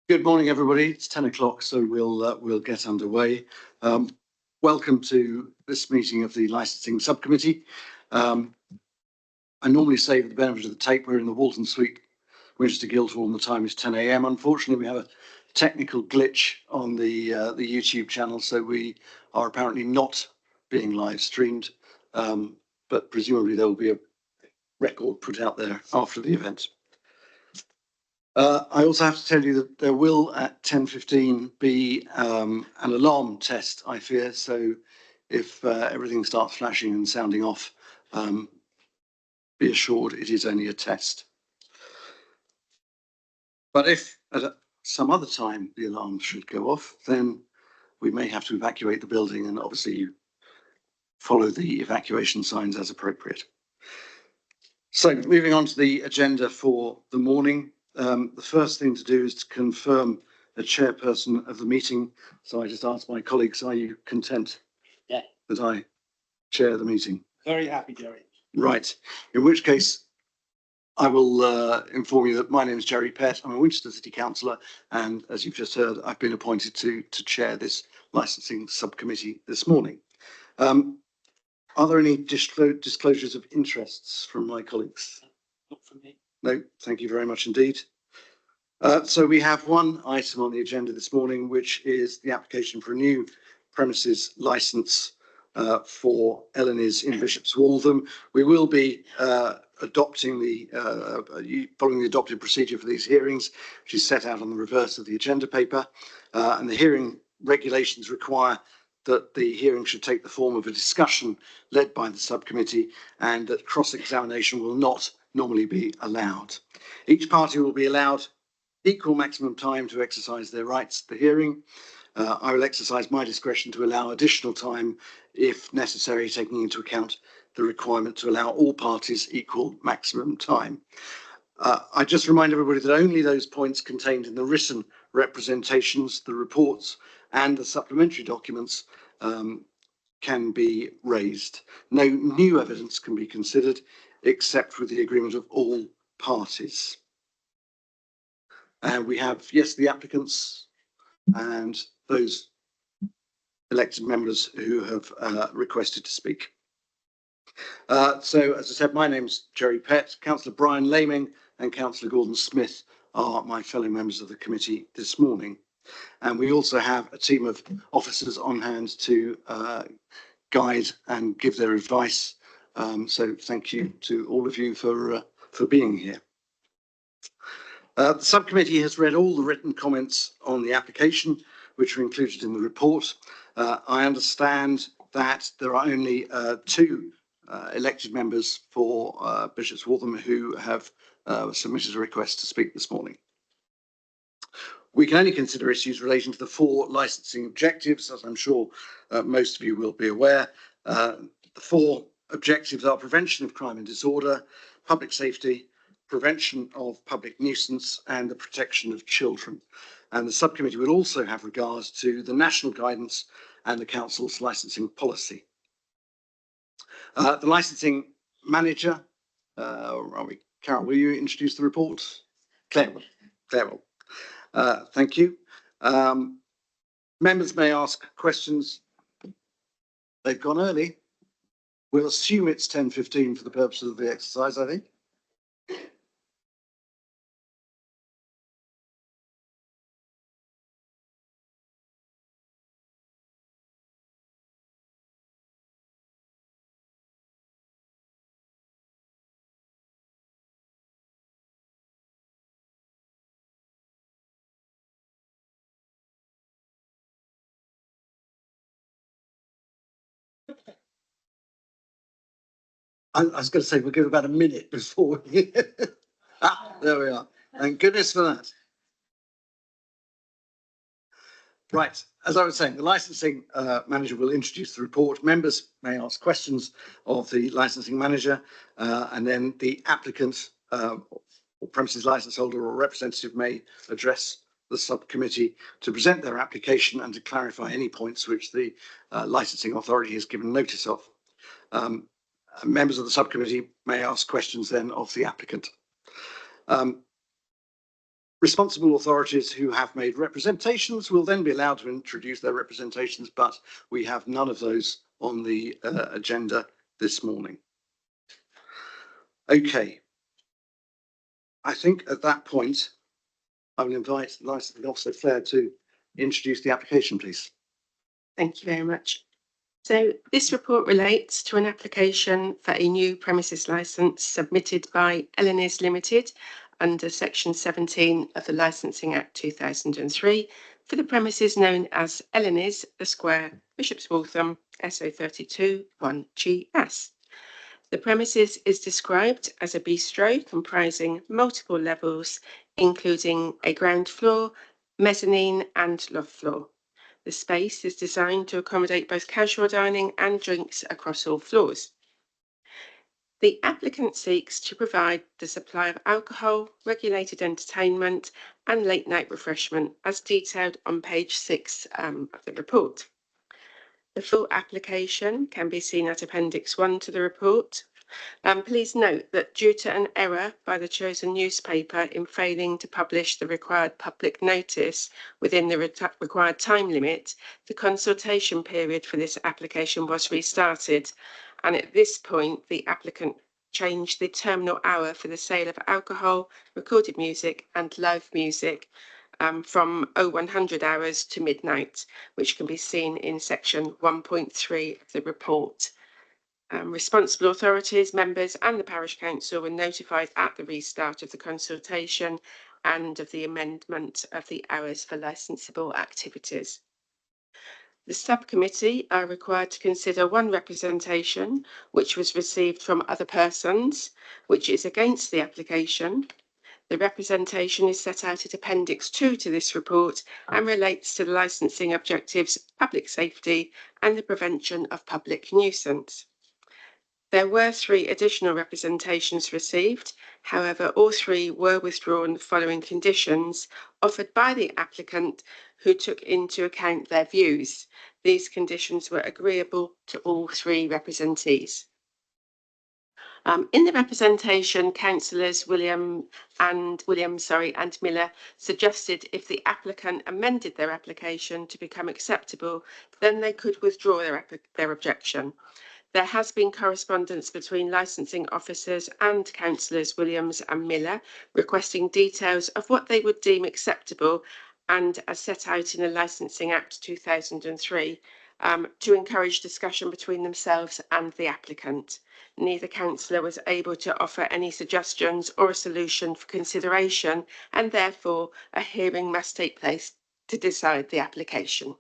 Good morning, everybody. It's 10 o'clock, so we'll get underway. Welcome to this meeting of the Licensing Subcommittee. I normally say, for the benefit of the tape, we're in the Walton Suite, Winchester Guildhall, and the time is 10 a.m. Unfortunately, we have a technical glitch on the YouTube channel, so we are apparently not being live streamed, but presumably there will be a record put out there after the event. I also have to tell you that there will at 10:15 be an alarm test, I fear. So if everything starts flashing and sounding off, be assured it is only a test. But if at some other time the alarm should go off, then we may have to evacuate the building, and obviously you follow the evacuation signs as appropriate. So moving on to the agenda for the morning. The first thing to do is to confirm the chairperson of the meeting. So I just ask my colleagues, are you content that I chair the meeting? Very happy, Jerry. Right. In which case, I will inform you that my name is Jerry Pett. I'm a Winchester City Councillor, and as you've just heard, I've been appointed to chair this licensing subcommittee this morning. Are there any disclosures of interests from my colleagues? Not from me. No, thank you very much indeed. So we have one item on the agenda this morning, which is the application for a new premises licence for Ellen's in Bishop's Waltham. We will be adopting following the adopted procedure for these hearings, which is set out on the reverse of the agenda paper, and the hearing regulations require that the hearing should take the form of a discussion led by the subcommittee, and that cross-examination will not normally be allowed. Each party will be allowed equal maximum time to exercise their rights at the hearing. I will exercise my discretion to allow additional time if necessary, taking into account the requirement to allow all parties equal maximum time. I just remind everybody that only those points contained in the written representations, the reports, and the supplementary documents can be raised. No new evidence can be considered except with the agreement of all parties. And we have, yes, the applicants and those elected members who have requested to speak. So, as I said, my name's Jerry Pett. Councillor Brian Laming and Councillor Gordon Smith are my fellow members of the committee this morning. And we also have a team of officers on hand to guide and give their advice. So thank you to all of you for being here. The subcommittee has read all the written comments on the application, which are included in the report. I understand that there are only two elected members for Bishop's Waltham who have submitted a request to speak this morning. We can only consider issues relating to the four licensing objectives, as I'm sure most of you will be aware. The four objectives are prevention of crime and disorder, public safety, prevention of public nuisance, and the protection of children. And the subcommittee will also have regards to the national guidance and the council's licensing policy. The licensing manager, Carol, will you introduce the report? Claire will. Thank you. Members may ask questions. They've gone early. We'll assume it's 10:15 for the purposes of the exercise, I think. I was going to say we'll give about a minute before. There we are. Thank goodness for that. Right, as I was saying, the licensing manager will introduce the report. Members may ask questions of the licensing manager, and then the applicant or premises license holder or representative may address the subcommittee to present their application and to clarify any points which the licensing authority has given notice of. Members of the subcommittee may ask questions then of the applicant. Responsible authorities who have made representations will then be allowed to introduce their representations, but we have none of those on the agenda this morning. Okay. I think at that point, I will invite Licensing Officer Claire to introduce the application, please. Thank you very much. So this report relates to an application for a new premises licence submitted by Elenis Limited under Section 17 of the Licensing Act 2003 for the premises known as Elenis, The Square, Bishop's Waltham, SO32 1GS. The premises is described as a bistro comprising multiple levels, including a ground floor, mezzanine and loft floor. The space is designed to accommodate both casual dining and drinks across all floors. The applicant seeks to provide the supply of alcohol, regulated entertainment and late night refreshment as detailed on page 6 of the report. The full application can be seen at Appendix 1 to the report. Please note that due to an error by the chosen newspaper in failing to publish the required public notice within the required time limit, the consultation period for this application was restarted. And at this point, the applicant changed the terminal hour for the sale of alcohol, recorded music and live music from 0100 hours to midnight, which can be seen in section 1.3 of the report. Responsible authorities, members and the parish council were notified at the restart of the consultation and of the amendment of the hours for licensable activities. The subcommittee are required to consider one representation which was received from other persons, which is against the application. The representation is set out at Appendix 2 to this report and relates to the licensing objectives, public safety and the prevention of public nuisance. There were 3 additional representations received. However, all 3 were withdrawn following conditions offered by the applicant who took into account their views. These conditions were agreeable to all 3 representees. In the representation, councillors Williams and Miller suggested if the applicant amended their application to become acceptable, then they could withdraw their objection. There has been correspondence between licensing officers and councillors Williams and Miller requesting details of what they would deem acceptable and as set out in the Licensing Act 2003 to encourage discussion between themselves and the applicant. Neither councillor was able to offer any suggestions or a solution for consideration, and therefore a hearing must take place to decide the application.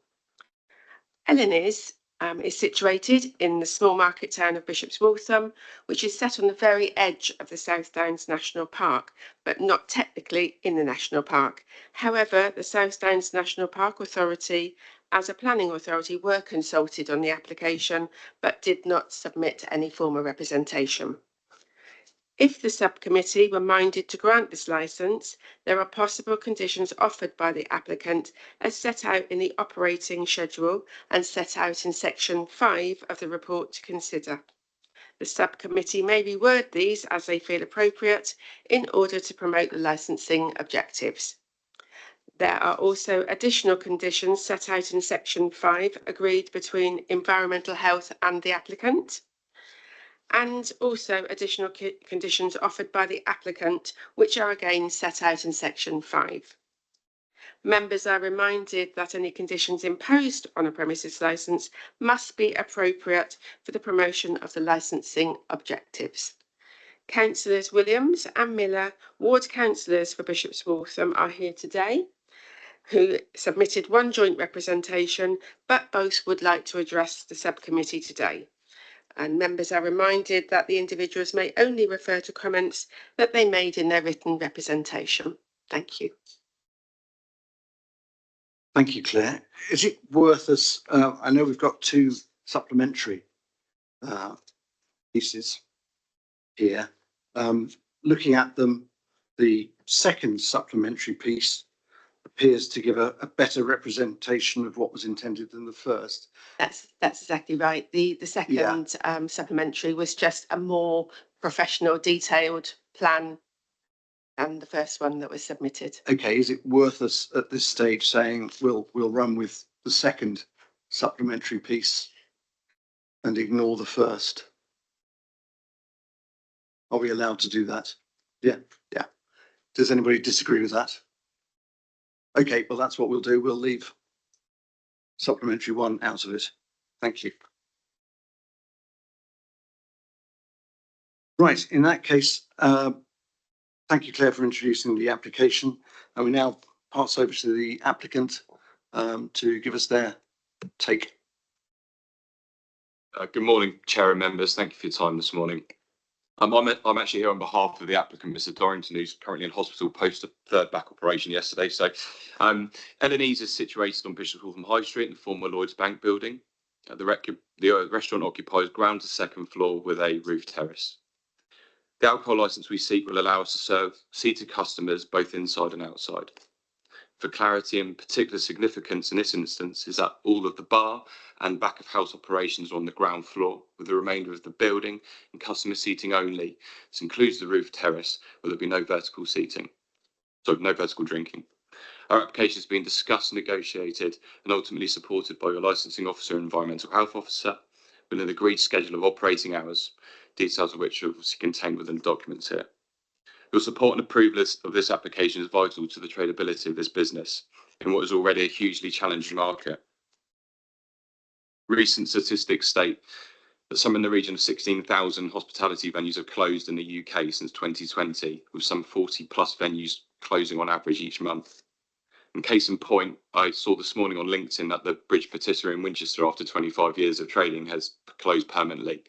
Elenis is situated in the small market town of Bishop's Waltham, which is set on the very edge of the South Downs National Park, but not technically in the National Park. However, the South Downs National Park Authority, as a planning authority, were consulted on the application, but did not submit any formal representation. If the subcommittee were minded to grant this licence, there are possible conditions offered by the applicant as set out in the operating schedule and set out in section 5 of the report to consider. The subcommittee may reword these as they feel appropriate in order to promote the licensing objectives. There are also additional conditions set out in section 5 agreed between Environmental Health and the applicant, and also additional conditions offered by the applicant, which are again set out in section 5. Members are reminded that any conditions imposed on a premises licence must be appropriate for the promotion of the licensing objectives. Councillors Williams and Miller, ward councillors for Bishop's Waltham, are here today, who submitted one joint representation, but both would like to address the subcommittee today. And members are reminded that the individuals may only refer to comments that they made in their written representation. Thank you. Thank you, Claire. Is it worth us, I know we've got 2 supplementary pieces here. Looking at them, the second supplementary piece appears to give a better representation of what was intended than the first. That's exactly right. The second supplementary was just a more professional, detailed plan and the first one that was submitted. Okay, is it worth us at this stage saying we'll run with the second supplementary piece and ignore the first? Are we allowed to do that? Yeah. Does anybody disagree with that? Okay, well, that's what we'll do. We'll leave supplementary one out of it. Thank you. Right, in that case, thank you, Claire, for introducing the application. And we now pass over to the applicant to give us their take. Good morning, Chair and members. Thank you for your time this morning. I'm actually here on behalf of the applicant, Mr. Dorrington, who's currently in hospital post a third back operation yesterday. So, L&E's is situated on Bishop Waltham High Street in the former Lloyds Bank building. The restaurant occupies ground to second floor with a roof terrace. The alcohol licence we seek will allow us to serve seated customers both inside and outside. For clarity and particular significance in this instance is that all of the bar and back of house operations are on the ground floor, with the remainder of the building and customer seating only. This includes the roof terrace, where there'll be no vertical seating, so no vertical drinking. Our application has been discussed, negotiated and ultimately supported by your licensing officer and environmental health officer with an agreed schedule of operating hours, details of which are obviously contained within the documents here. Your support and approval of this application is vital to the tradability of this business in what is already a hugely challenging market. Recent statistics state that some in the region of 16,000 hospitality venues have closed in the UK since 2020, with some 40 plus venues closing on average each month. In case in point, I saw this morning on LinkedIn that the Bridge Patisserie in Winchester, after 25 years of trading, has closed permanently.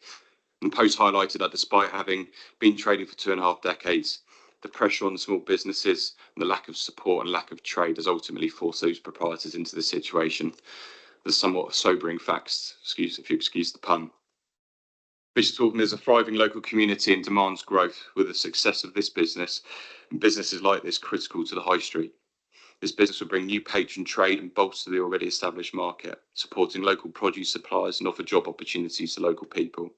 And the post highlighted that despite having been trading for 2.5 decades, the pressure on small businesses and the lack of support and lack of trade has ultimately forced those proprietors into this situation. There's somewhat sobering facts, if you excuse the pun. Bishop Waltham is a thriving local community and demands growth, with the success of this business and businesses like this critical to the high street. This business will bring new patron trade and bolster the already established market, supporting local produce suppliers and offer job opportunities to local people.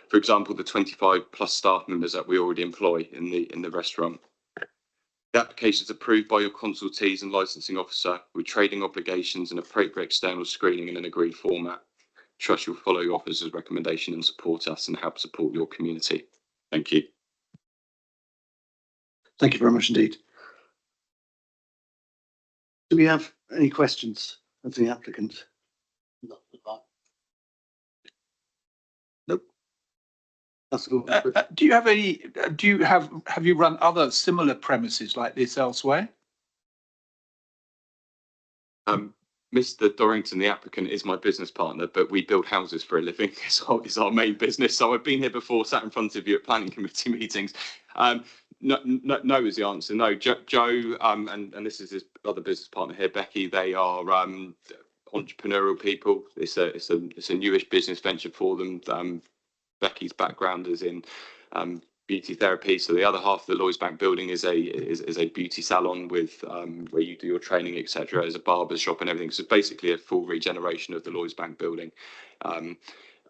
For example, the 25 plus staff members that we already employ in the restaurant. The application is approved by your consultees and licensing officer with trading obligations and appropriate external screening in an agreed format. Trust you'll follow your officer's recommendation and support us and help support your community. Thank you. Thank you very much indeed. Do we have any questions of the applicant? Nope. That's all. Do you have any? Have you run other similar premises like this elsewhere? Mr. Dorrington, the applicant, is my business partner, but we build houses for a living. It's our main business. So I've been here before, sat in front of you at planning committee meetings. No is the answer. No, Joe, and this is his other business partner here, Becky. They are entrepreneurial people. It's a newish business venture for them. Becky's background is in beauty therapy, so the other half of the Lloyds Bank building is a beauty salon with where you do your training, etc. As a barber shop and everything. So basically a full regeneration of the Lloyds Bank building. I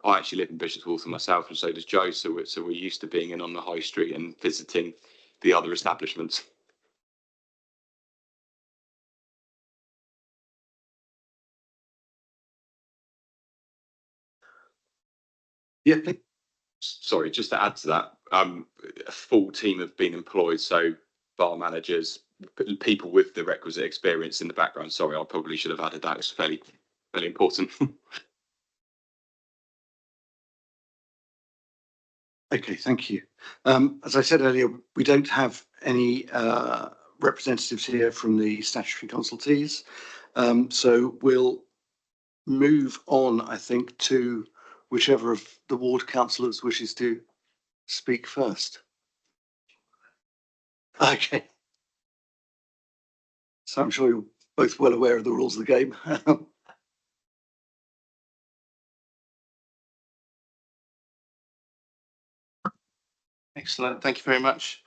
actually live in Bishop Waltham myself, and so does Joe. So we're used to being in on the high street and visiting the other establishments. Yeah. Sorry, just to add to that, a full team have been employed, so bar managers, people with the requisite experience in the background. Sorry, I probably should have added that. It's fairly important. Okay, thank you. As I said earlier, we don't have any representatives here from the statutory consultees, so we'll move on, I think, to whichever of the ward councillors wishes to speak first. Okay. So I'm sure you're both well aware of the rules of the game. Excellent. Thank you very much.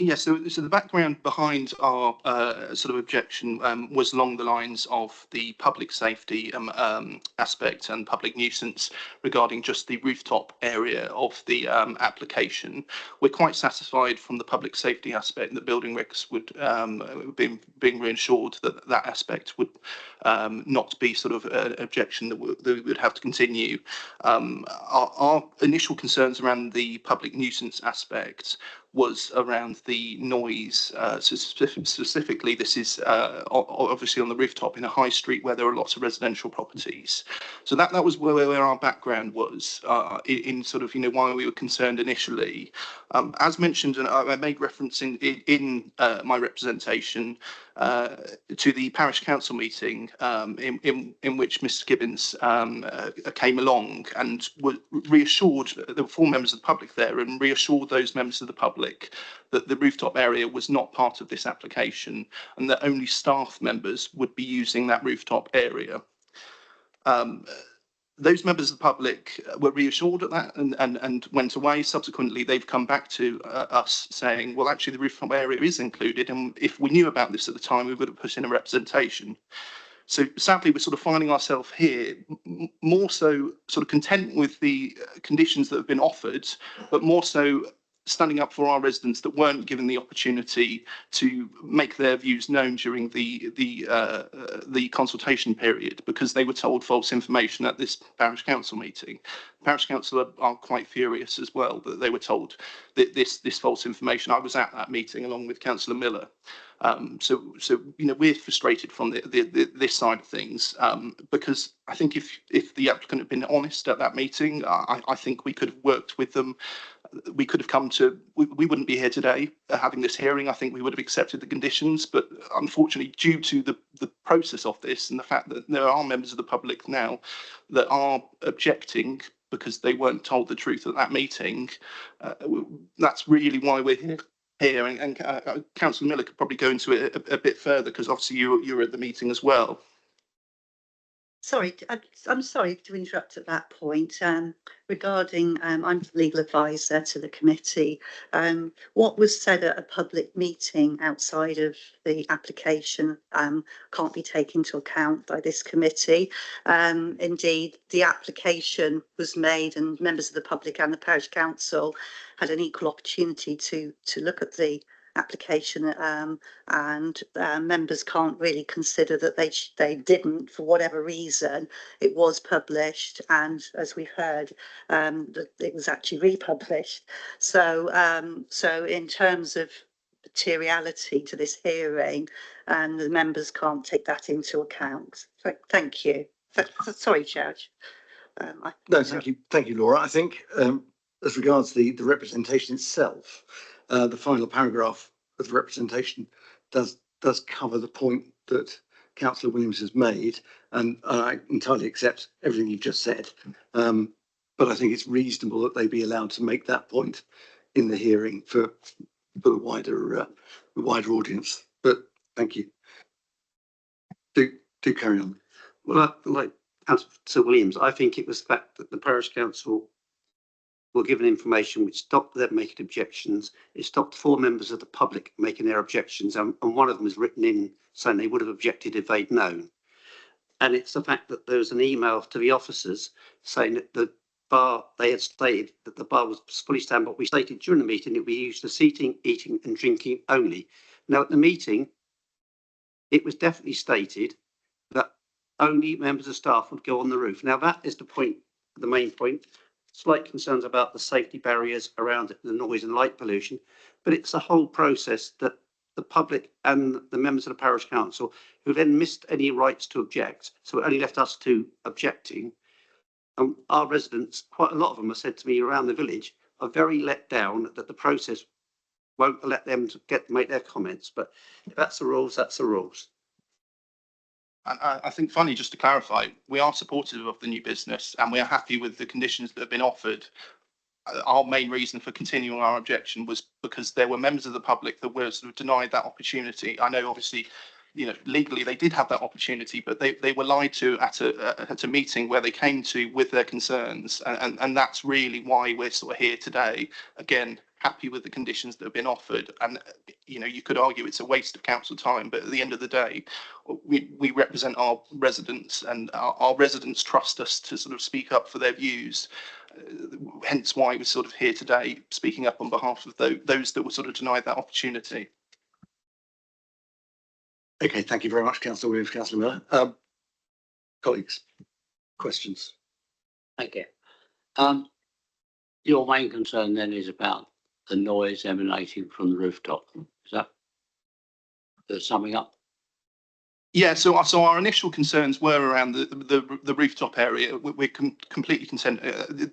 Yes, so the background behind our sort of objection was along the lines of the public safety aspect and public nuisance regarding just the rooftop area of the application. We're quite satisfied from the public safety aspect that Building Regs would being reassured that that aspect would not be sort of an objection that we would have to continue. Our initial concerns around the public nuisance aspect was around the noise. So specifically, this is obviously on the rooftop in a high street where there are lots of residential properties. So that was where our background was in sort of, why we were concerned initially. As mentioned, and I made reference in my representation to the parish council meeting in which Mr Gibbons came along and reassured, there were 4 members of the public there, and reassured those members of the public that the rooftop area was not part of this application and that only staff members would be using that rooftop area. Those members of the public were reassured at that and went away. Subsequently, they've come back to us saying, well, actually, the rooftop area is included, and if we knew about this at the time, we would have put in a representation. So sadly, we're sort of finding ourselves here more so sort of content with the conditions that have been offered, but more so standing up for our residents that weren't given the opportunity to make their views known during the consultation period because they were told false information at this parish council meeting. Parish council are quite furious as well that they were told that this false information. I was at that meeting along with Councillor Miller. So we're frustrated from this side of things because I think if the applicant had been honest at that meeting, I think we could have worked with them. We could have come to, we wouldn't be here today having this hearing. I think we would have accepted the conditions, but unfortunately, due to the process of this and the fact that there are members of the public now that are objecting because they weren't told the truth at that meeting, that's really why we're here. And Councillor Miller could probably go into it a bit further because obviously you were at the meeting as well. Sorry, I'm sorry to interrupt at that point. Regarding, I'm legal advisor to the committee. What was said at a public meeting outside of the application can't be taken into account by this committee. Indeed, the application was made and members of the public and the parish council had an equal opportunity to look at the application, and members can't really consider that they didn't for whatever reason. It was published, and as we've heard, it was actually republished. So in terms of materiality to this hearing, and the members can't take that into account. Thank you. Sorry, Judge. No, thank you, Laura. I think as regards the representation itself, the final paragraph of the representation does cover the point that Councillor Williams has made, and I entirely accept everything you've just said. But I think it's reasonable that they be allowed to make that point in the hearing for the wider audience. But thank you. Do carry on. Well, like Councillor Williams, I think it was the fact that the parish council were given information which stopped them making objections. It stopped 4 members of the public making their objections, and one of them was written in saying they would have objected if they'd known. And it's the fact that there was an email to the officers saying that the bar, they had stated that the bar was fully stand, but we stated during the meeting it would be used for seating, eating and drinking only. Now at the meeting, it was definitely stated that only members of staff would go on the roof. Now that is the point, the main point. Slight concerns about the safety barriers around it, the noise and light pollution, but it's the whole process that the public and the members of the parish council who then missed any rights to object. So it only left us to objecting. And our residents, quite a lot of them have said to me around the village, are very let down that the process won't let them make their comments. But if that's the rules, that's the rules. And I think finally, just to clarify, we are supportive of the new business and we are happy with the conditions that have been offered. Our main reason for continuing our objection was because there were members of the public that were sort of denied that opportunity. I know obviously, legally they did have that opportunity, but they were lied to at a meeting where they came to with their concerns. And that's really why we're sort of here today. Again, happy with the conditions that have been offered. And, you could argue it's a waste of council time, but at the end of the day, we represent our residents, and our residents trust us to sort of speak up for their views. Hence why we're sort of here today, speaking up on behalf of those that were sort of denied that opportunity. Okay, thank you very much, Councillor Williams, Councillor Miller. Colleagues, questions? Thank you. Your main concern then is about the noise emanating from the rooftop. Is that summing up? Yeah, so our initial concerns were around the rooftop area. We're completely consent.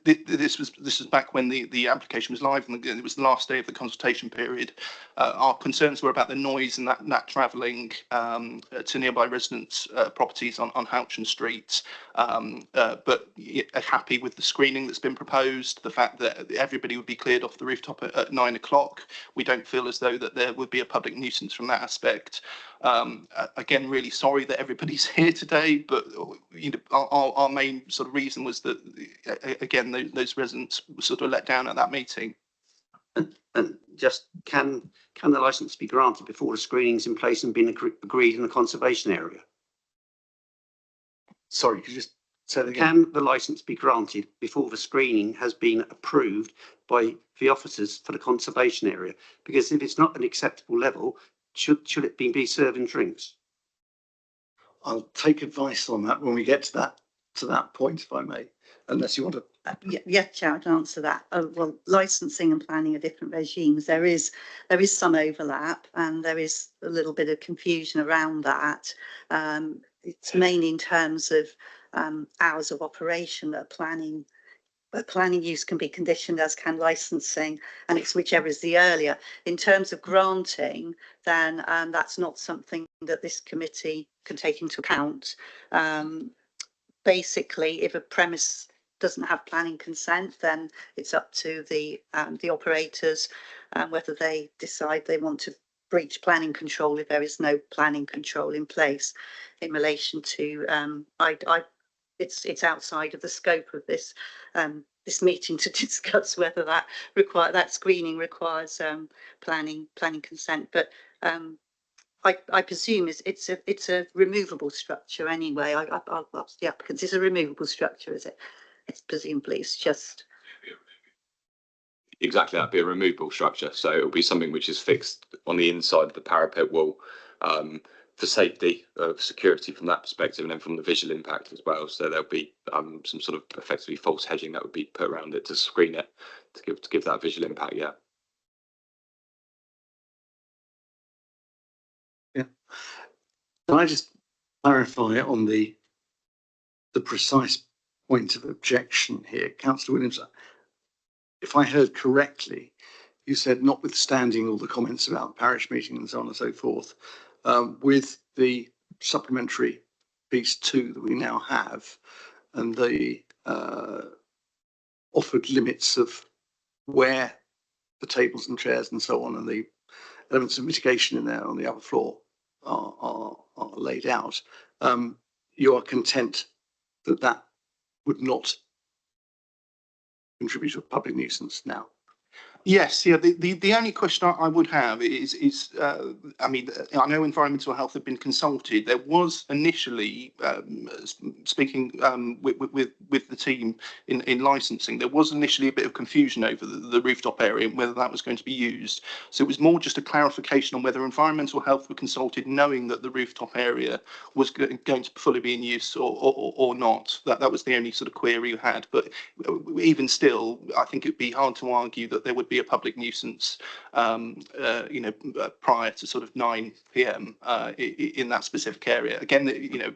This was back when the application was live, and it was the last day of the consultation period. Our concerns were about the noise and that travelling to nearby residents' properties on Houchin Street. But happy with the screening that's been proposed, the fact that everybody would be cleared off the rooftop at 9 o'clock. We don't feel as though that there would be a public nuisance from that aspect. Again, really sorry that everybody's here today, but our main sort of reason was that again those residents were sort of let down at that meeting. And just can the licence be granted before the screening's in place and been agreed in the conservation area? Sorry, could you just say that again? Can the licence be granted before the screening has been approved by the officers for the conservation area? Because if it's not an acceptable level, should it be serving drinks? I'll take advice on that when we get to that point, if I may, unless you want to. Yeah, Chair, I can answer that. Well, licensing and planning are different regimes. There is some overlap, and there is a little bit of confusion around that. It's mainly in terms of hours of operation that planning. But planning use can be conditioned, as can licensing, and it's whichever is the earlier. In terms of granting, then that's not something that this committee can take into account. Basically, if a premise doesn't have planning consent, then it's up to the operators whether they decide they want to breach planning control if there is no planning control in place in relation to it's outside of the scope of this this meeting to discuss whether that screening requires planning consent. But I presume it's a removable structure anyway. I'll ask the applicants. It's a removable structure, is it? It's presumably it's just. Exactly, that'd be a removable structure. So it'll be something which is fixed on the inside of the parapet wall. For safety, security from that perspective, and then from the visual impact as well. So there'll be some sort of effectively false hedging that would be put around it to screen it, to give that visual impact. Yeah. Yeah. Can I just clarify on the precise point of objection here, Councillor Williams? If I heard correctly, you said notwithstanding all the comments about parish meeting and so on and so forth, with the supplementary piece 2 that we now have and the offered limits of where the tables and chairs and so on and the elements of mitigation in there on the upper floor are laid out, you are content that would not contribute to a public nuisance now? Yes, yeah. The only question I would have is I mean, I know environmental health have been consulted. There was initially speaking with the team in licensing. There was initially a bit of confusion over the rooftop area and whether that was going to be used. So it was more just a clarification on whether environmental health were consulted, knowing that the rooftop area was going to fully be in use or not. That was the only sort of query you had. But even still, I think it'd be hard to argue that there would be a public nuisance, prior to sort of 9 p.m. In that specific area. Again,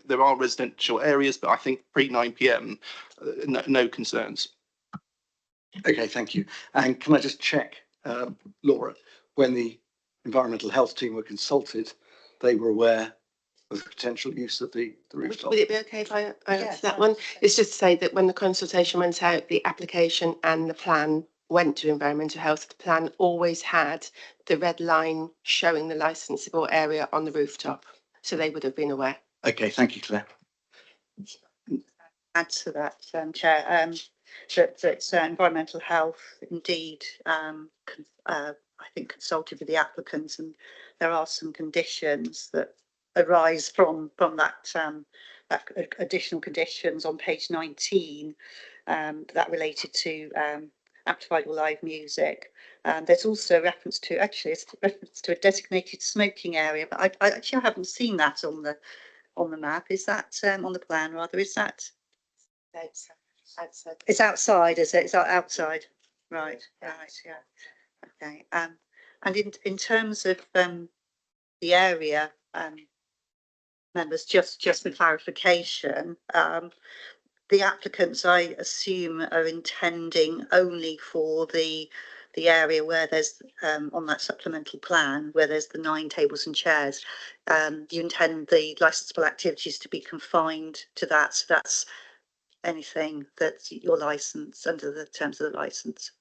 there are residential areas, but I think pre 9 p.m. No concerns. Okay, thank you. And can I just check, Laura, when the environmental health team were consulted, they were aware of the potential use of the rooftop? Would it be okay if I answer Yes, that one? It's just to say that when the consultation went out, the application and the plan went to environmental health. The plan always had the red line showing the licensable area on the rooftop. So they would have been aware. Okay, thank you, Claire. Add to that, Chair. that environmental health indeed, I think consulted with the applicants, and there are some conditions that arise from that, that additional conditions on page 19 that related to amplified or live music. There's also reference to, actually, it's reference to a designated smoking area, but I actually haven't seen that on the map. Is that on the plan rather? Is that? Outside. It's outside, is it? It's outside. Right. Right. Yeah. Okay. And in terms of the area, members, just for clarification, the applicants, I assume, are intending only for the area where there's on that supplemental plan where there's the 9 tables and chairs. You intend the licensable activities to be confined to that. So that's anything that's your license under the terms of the license.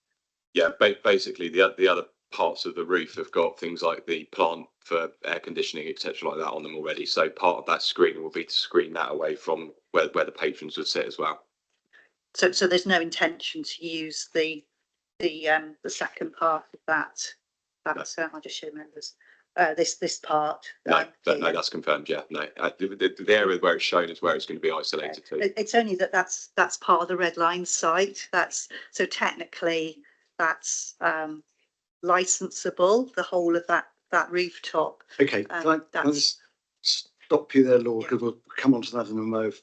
Yeah, basically the other parts of the roof have got things like the plant for air conditioning, etc., like that on them already. So part of that screening will be to screen that away from where the patrons would sit as well. So there's no intention to use the second part of that. That's no. I'll just show members this part. No, that's confirmed. Yeah, no, the area where it's shown is where it's going to be isolated to. It's only that's part of the red line site. That's so technically that's licensable. The whole of that rooftop. Okay, can I just stop you there, Laura, because we'll come on to that in a moment,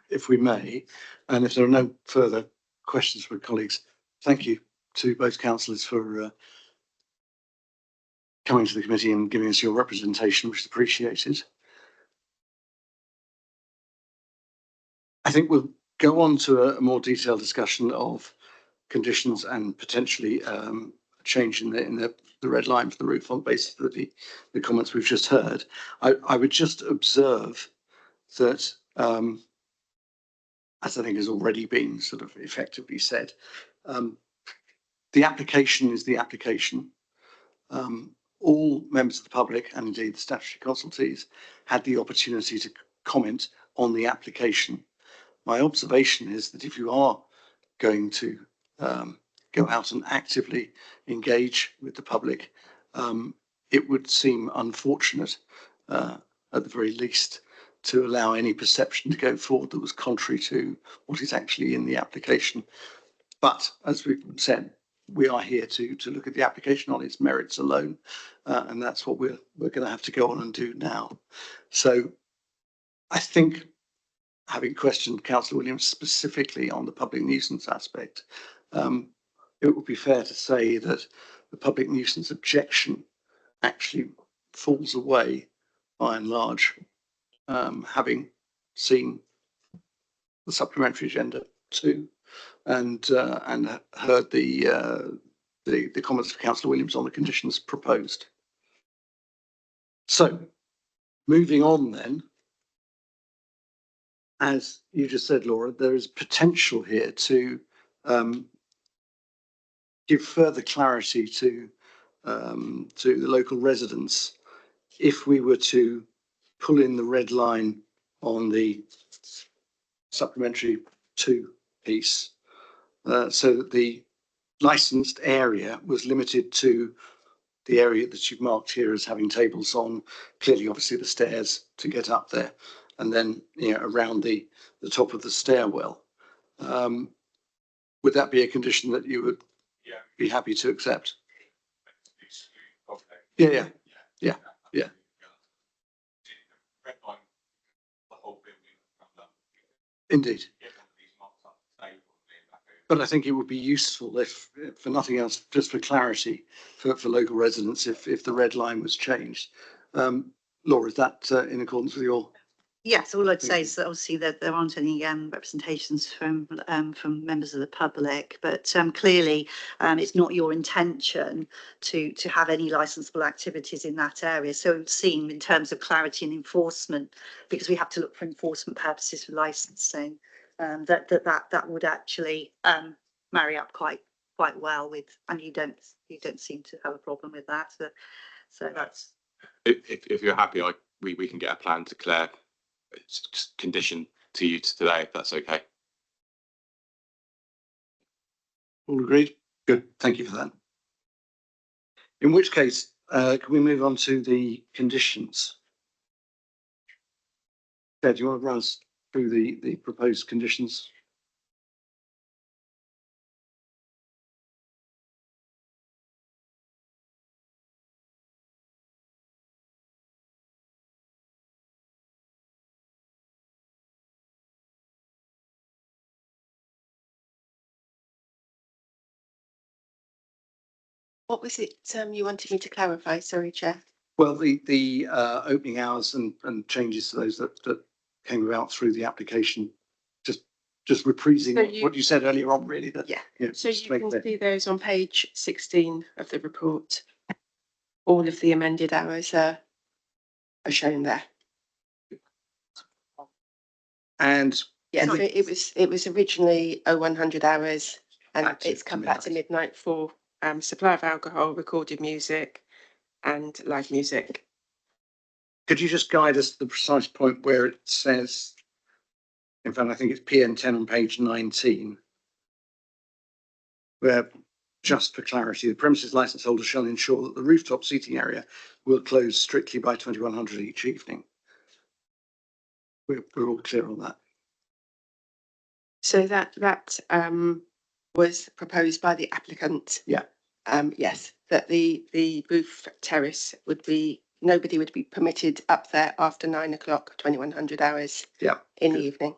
if we may. And if there are no further questions from colleagues, thank you to both councillors for coming to the committee and giving us your representation, which is appreciated. I think we'll go on to a more detailed discussion of conditions and potentially change in the red line for the roof on the basis of the comments we've just heard. I would just observe that, as I think has already been sort of effectively said, the application is the application. All members of the public and indeed the statutory consultees had the opportunity to comment on the application. My observation is that if you are going to go out and actively engage with the public, it would seem unfortunate, at the very least, to allow any perception to go forward that was contrary to what is actually in the application. But as we've said, we are here to look at the application on its merits alone, and that's what we're going to have to go on and do now. So I think, having questioned Councillor Williams specifically on the public nuisance aspect, it would be fair to say that the public nuisance objection actually falls away by and large, having seen the supplementary agenda too, and heard the comments of Councillor Williams on the conditions proposed. So, moving on then, as you just said, Laura, there is potential here to give further clarity to the local residents if we were to pull in the red line on the supplementary 2 piece, so that the licensed area was limited to the area that you've marked here as having tables on, clearly obviously the stairs to get up there, and then around the top of the stairwell. Would that be a condition that you would be happy to accept? Yeah. Indeed. But I think it would be useful if for nothing else, just for clarity for local residents, if the red line was changed. Laura, is that in accordance with your? Yes, all I'd say is that obviously there aren't any representations from members of the public, but clearly it's not your intention to have any licensable activities in that area. So we've seen in terms of clarity and enforcement, because we have to look for enforcement purposes for licensing, that would actually marry up quite well with, and you don't seem to have a problem with that. So that's. If you're happy, we can get a plan to Claire. It's just condition to you today, if that's okay. All agreed? Good, thank you for that. In which case, can we move on to the conditions? Ted, do you want to run us through the proposed conditions? What was it you wanted me to clarify? Sorry, Chair. Well, the opening hours and changes to those that came about through the application, just reprising So what you said earlier on, really. That, Yeah. So just you make can clear. see those on page 16 of the report. All of the amended hours are shown there. And Yeah, so it was originally 0100 hours, and Back to it's come back to midnight for supply of alcohol, recorded music, and live music. could you just guide us to the precise point where it says, in fact, I think it's PN10 on page 19, where, just for clarity, the premises license holder shall ensure that the rooftop seating area will close strictly by 2100 each evening. We're all clear on that. So that was proposed by the applicant. Yeah. Yes, that the roof terrace would be, nobody would be permitted up there after 9 o'clock, 2100 hours. Yeah. In Good. the evening.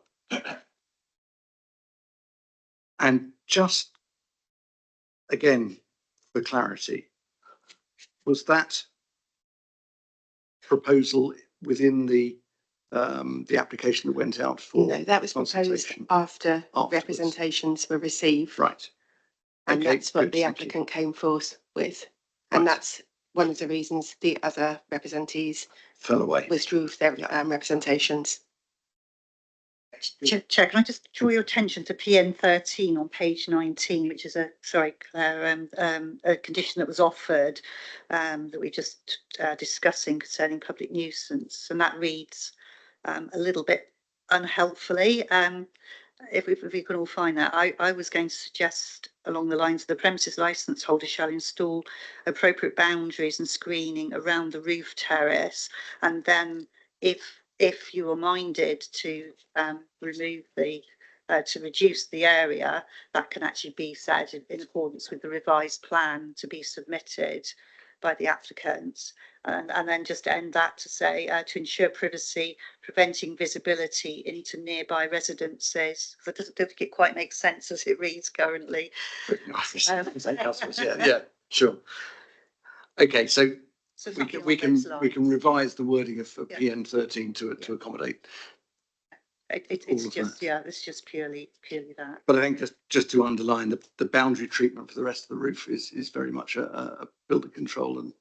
And just again, for clarity, was that proposal within the application that went out for? No, that was proposed consultation? after Afterwards. representations were received. Right. And Okay, that's what good, the thank you. applicant came forth with. And Right. that's one of the reasons the other representees Fell away. withdrew their representations. Chair, can I just draw your attention to PN 13 on page 19, which is a condition that was offered that we're just discussing concerning public nuisance, and that reads a little bit unhelpfully. If we can all find that, I was going to suggest along the lines of the premises licence holder shall install appropriate boundaries and screening around the roof terrace, and then if you are minded to remove the to reduce the area, that can actually be said in accordance with the revised plan to be submitted by the applicant. And then just end that to say to ensure privacy, preventing visibility into nearby residences. I don't think it quite makes sense as it reads currently. Yeah, sure. Okay, so So we something can along those we can lines. revise the wording of Yeah. PN 13 to accommodate. It's all of just that. it's just purely that. But I think just to underline the boundary treatment for the rest of the roof is very much a builder control and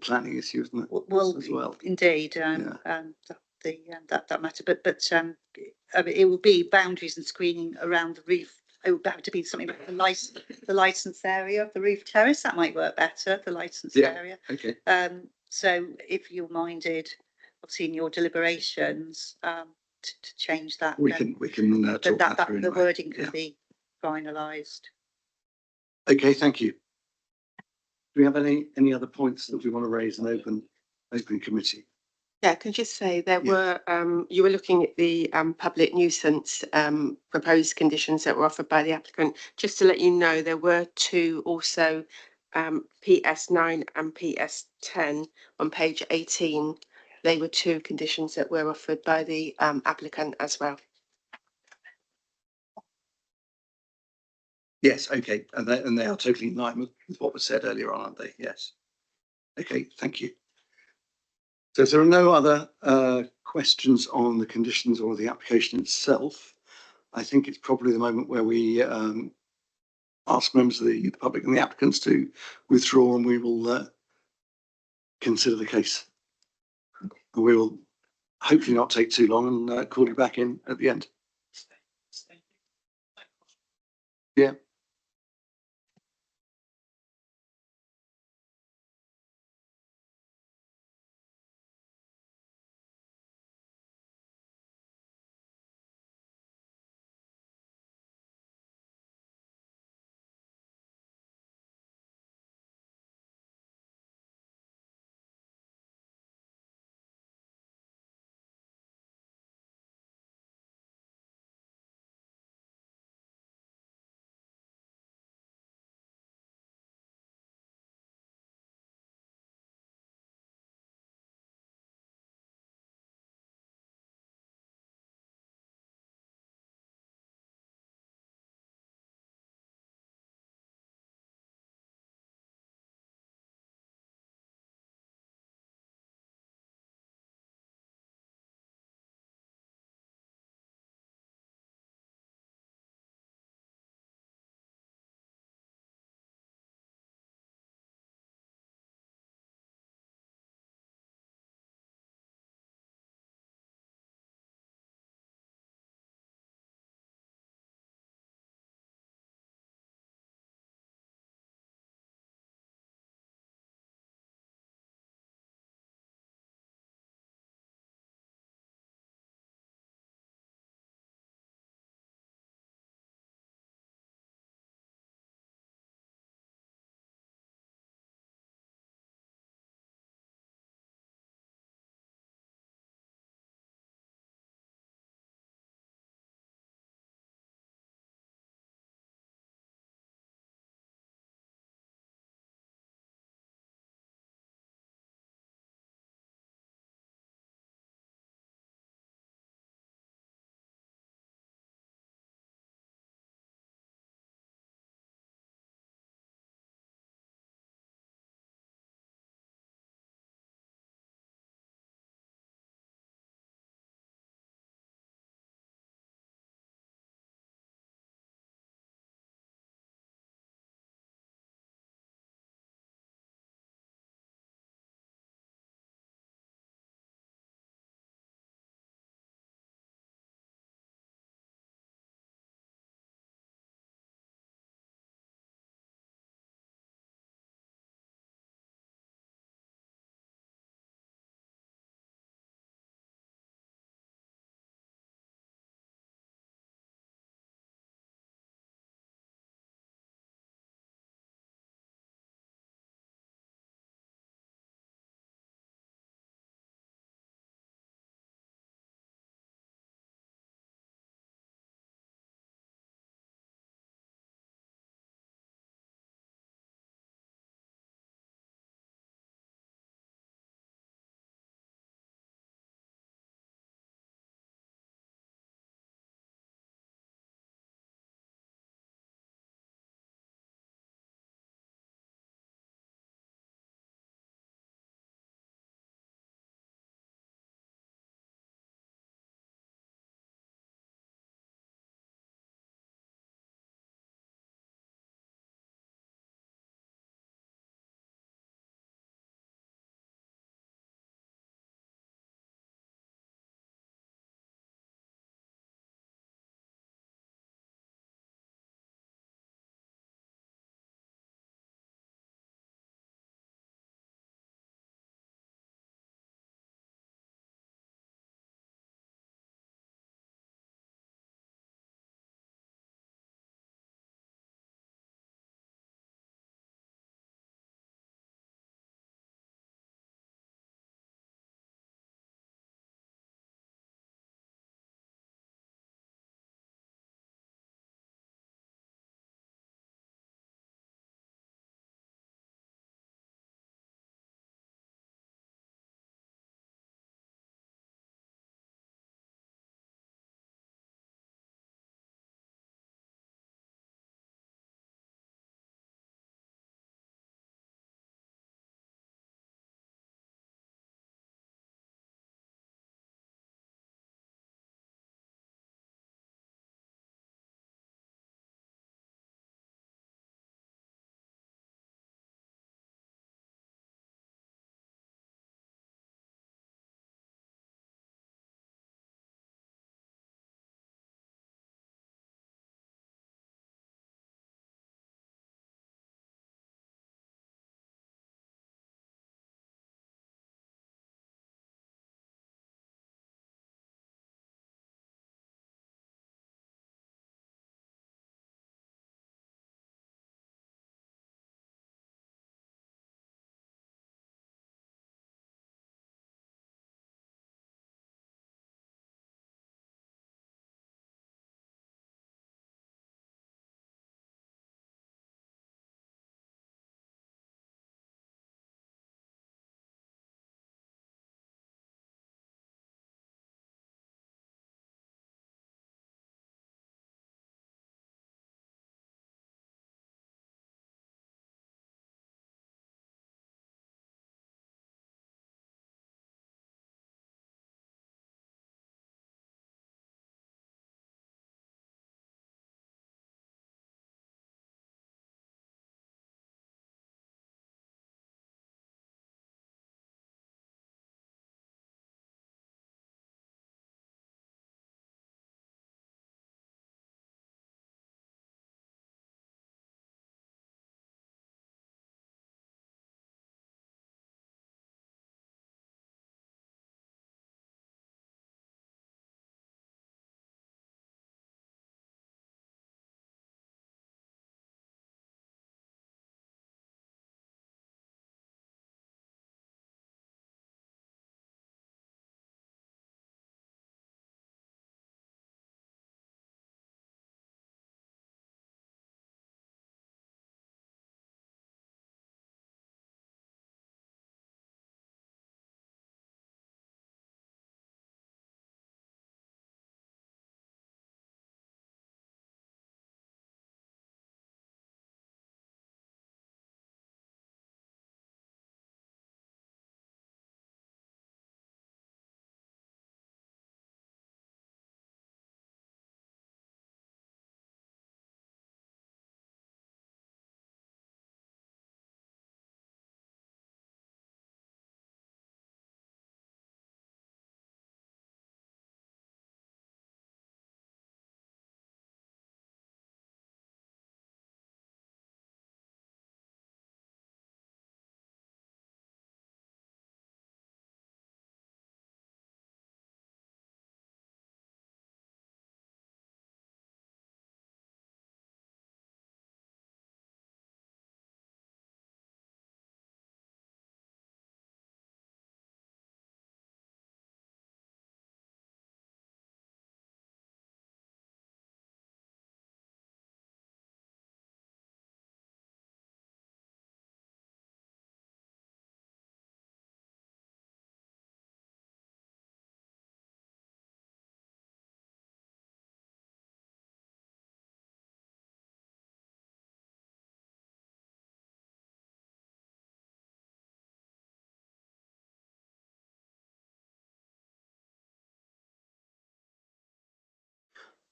planning issue, isn't it? Well, as well. indeed, that matter, but I mean, it will be boundaries and screening around the roof. It would have to be something like the licence area of the roof terrace. That might work better. The licence area. Okay. So if you're minded, obviously in your deliberations, to change that, We can talk that through. the Anyway. wording can be finalised. Okay, thank you. Do we have any other points that we want to raise in open committee? Yeah, I can just say there Yeah. were, you were looking at the public nuisance proposed conditions that were offered by the applicant. Just to let you know, there were two also PS9 and PS10 on page 18. They were two conditions that were offered by the applicant as well. Yes, okay, and they are totally in line with what was said earlier on, aren't they? Yes. Okay, thank you. So if there are no other questions on the conditions or the application itself, I think it's probably the moment where we ask members of the public and the applicants to withdraw, and we will consider the case. And we will hopefully not take too long and call you back in at the end. Yeah.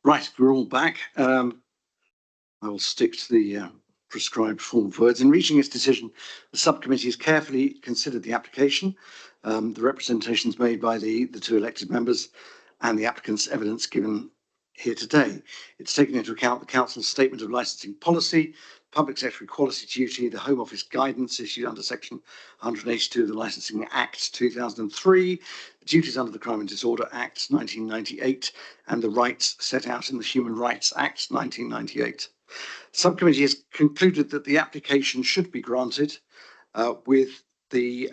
Right, we're all back. I will stick to the prescribed form of words. In reaching its decision, the subcommittee has carefully considered the application, the representations made by the two elected members, and the applicant's evidence given here today. It's taken into account the council's statement of licensing policy, public sector equality duty, the Home Office guidance issued under section 182 of the Licensing Act 2003, the duties under the Crime and Disorder Act 1998, and the rights set out in the Human Rights Act 1998. Subcommittee has concluded that the application should be granted, with the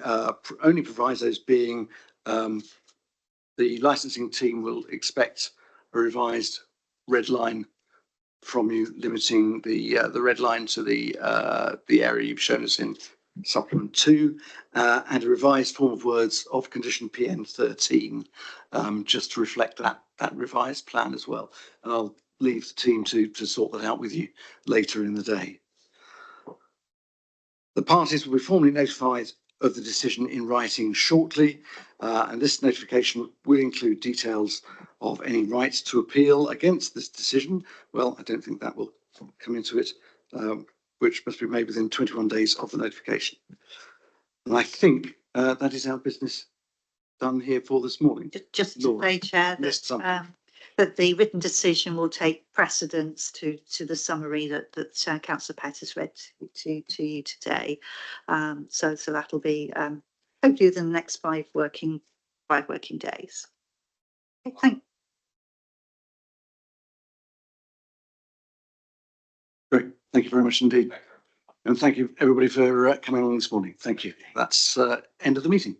only provisos being the licensing team will expect a revised red line from you, limiting the red line to the area you've shown us in supplement 2, and a revised form of words of condition PN 13, just to reflect that revised plan as well. And I'll leave the team to sort that out with you later in the day. The parties will be formally notified of the decision in writing shortly, and this notification will include details of any rights to appeal against this decision. Well, I don't think that will come into it, which must be made within 21 days of the notification. And I think that is our business done here for this morning. Just to say, Chair, that the written decision will take precedence to the summary that Councillor Pett has read to you today. So that'll be hopefully within the next 5 working days. Okay, Great, thank you very much indeed. And thank you everybody for coming along this morning. Thank you. That's end of the meeting.